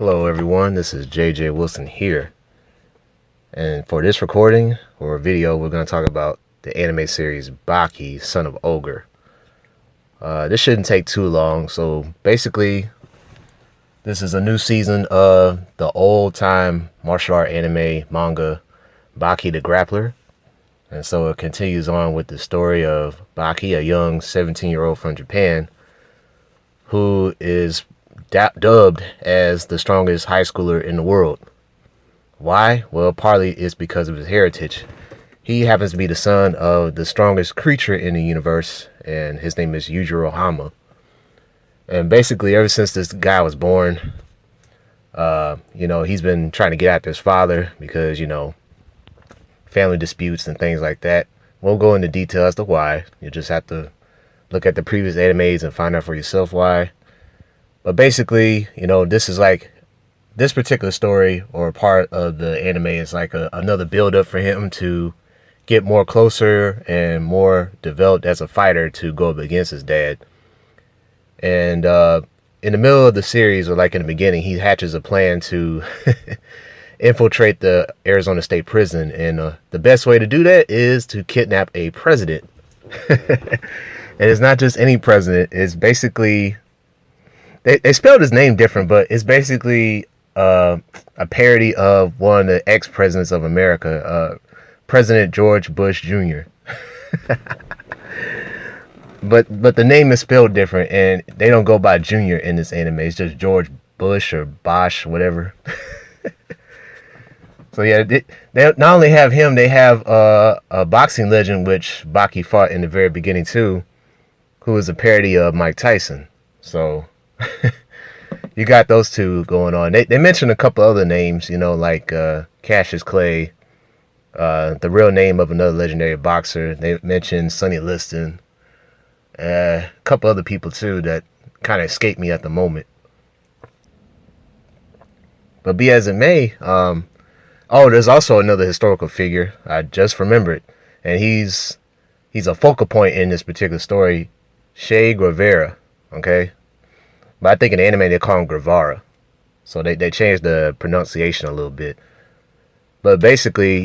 Hello everyone, this is JJ Wilson here, and for this recording or video we're going to talk about the anime series Baki, Son of Ogre. This shouldn't take too long, so basically this is a new season of the old time martial art anime manga Baki The Grappler, and so it continues on with the story of Baki, a young 17-year-old from Japan who is dubbed as the strongest high schooler in the world. Why? Well, partly it's because of his heritage. He happens to be the son of the strongest creature in the universe, and his name is Yujiro Hama. And basically, ever since this guy was born, he's been trying to get after his father because, family disputes and things like that. Won't go into detail as to why. You just have to look at the previous animes and find out for yourself why. But basically, this particular story or part of the anime is like another build up for him to get more closer and more developed as a fighter to go up against his dad. And in the middle of the series, or like in the beginning, he hatches a plan to infiltrate the Arizona State Prison. And the best way to do that is to kidnap a president. And it's not just any president. It's basically, they spelled his name different, but it's basically a parody of one of the ex-presidents of America, President George Bush Jr. But the name is spelled different, and they don't go by Junior in this anime. It's just George Bush or Bosch, whatever. So yeah, they not only have him, they have a boxing legend, which Baki fought in the very beginning too, who is a parody of Mike Tyson. So you got those two going on. They mentioned a couple other names, like Cassius Clay, the real name of another legendary boxer. They mentioned Sonny Liston, a couple other people too that kind of escaped me at the moment. But be as it may, there's also another historical figure. I just remembered, and he's a focal point in this particular story, Che Guevara. Okay. But I think in the anime they call him Guevara. So they changed the pronunciation a little bit. But basically,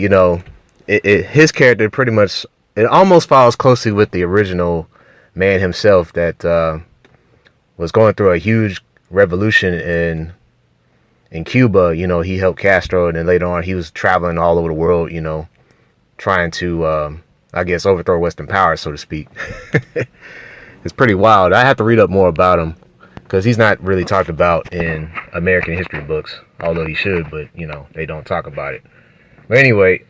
his character pretty much, it almost follows closely with the original man himself that was going through a huge revolution in Cuba. He helped Castro, and then later on he was traveling all over the world, trying to, overthrow Western power, so to speak. It's pretty wild. I have to read up more about him, because he's not really talked about in American history books, although he should, but, they don't talk about it. But anyway,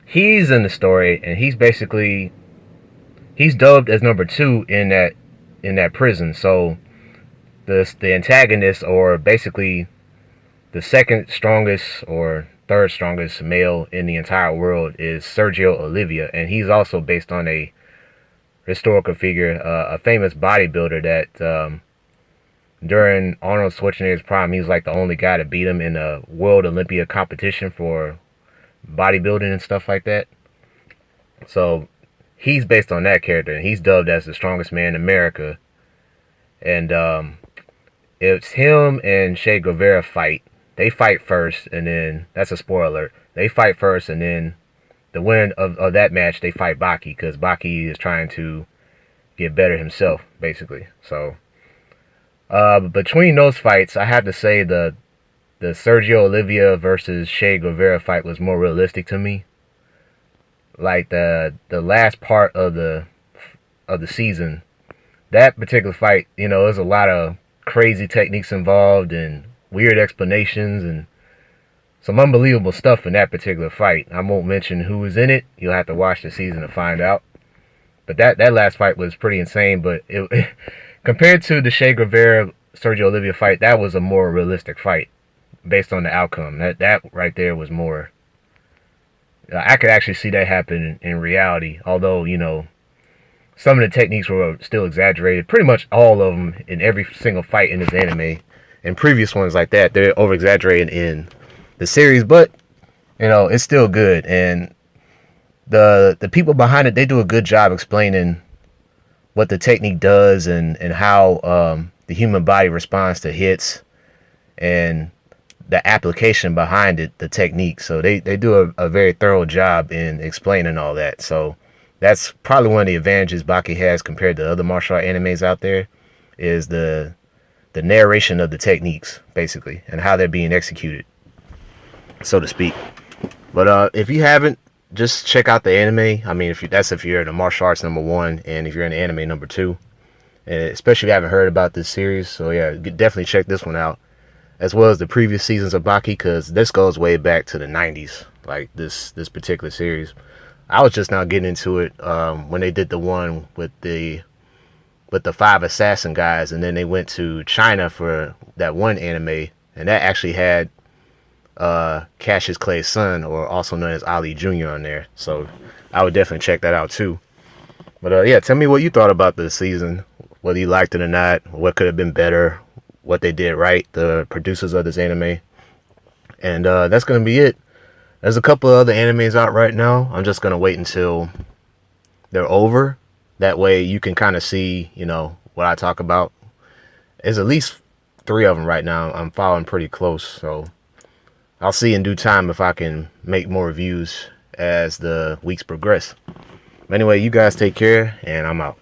he's in the story, and he's dubbed as number 2 in that prison. So the antagonist, or basically the second strongest or third strongest male in the entire world, is Sergio Olivia, and he's also based on a historical figure, a famous bodybuilder that during Arnold Schwarzenegger's prime, he was like the only guy to beat him in a World Olympia competition for bodybuilding and stuff like that. So he's based on that character, and he's dubbed as the strongest man in America. And it's him and Che Guevara fight. They fight first, and then, that's a spoiler alert, they fight first, and then the winner of that match, they fight Baki, because Baki is trying to get better himself, basically. So between those fights, I have to say the Sergio Olivia versus Che Guevara fight was more realistic to me. Like the last part of the season, that particular fight, there's a lot of crazy techniques involved and weird explanations and some unbelievable stuff in that particular fight. I won't mention who was in it. You'll have to watch the season to find out. But that last fight was pretty insane. But compared to the Che Guevara Sergio Olivia fight, that was a more realistic fight based on the outcome. That right there was more. I could actually see that happen in reality. Although, some of the techniques were still exaggerated. Pretty much all of them in every single fight in this anime. And previous ones like that, they're over-exaggerated in the series. But, it's still good. And the people behind it, they do a good job explaining what the technique does and how the human body responds to hits, and the application behind it, the technique. So they do a very thorough job in explaining all that. So that's probably one of the advantages Baki has compared to other martial art animes out there, is the narration of the techniques, basically, and how they're being executed, so to speak. But if you haven't, just check out the anime. I mean, if you're in the martial arts #1, and if you're in the anime #2, and especially if you haven't heard about this series. So yeah, definitely check this one out, as well as the previous seasons of Baki, because this goes way back to the 90s. Like this particular series, I was just now getting into it when they did the one with the 5 assassin guys, and then they went to China for that one anime, and that actually had Cassius Clay's son, or also known as Ali Jr. on there. So I would definitely check that out too. But yeah, tell me what you thought about this season, whether you liked it or not, what could have been better, what they did right, the producers of this anime. And that's going to be it. There's a couple of other animes out right now. I'm just going to wait until they're over. That way you can kind of see, what I talk about. There's at least 3 of them right now. I'm following pretty close. So I'll see in due time if I can make more reviews as the weeks progress. Anyway, you guys take care, and I'm out.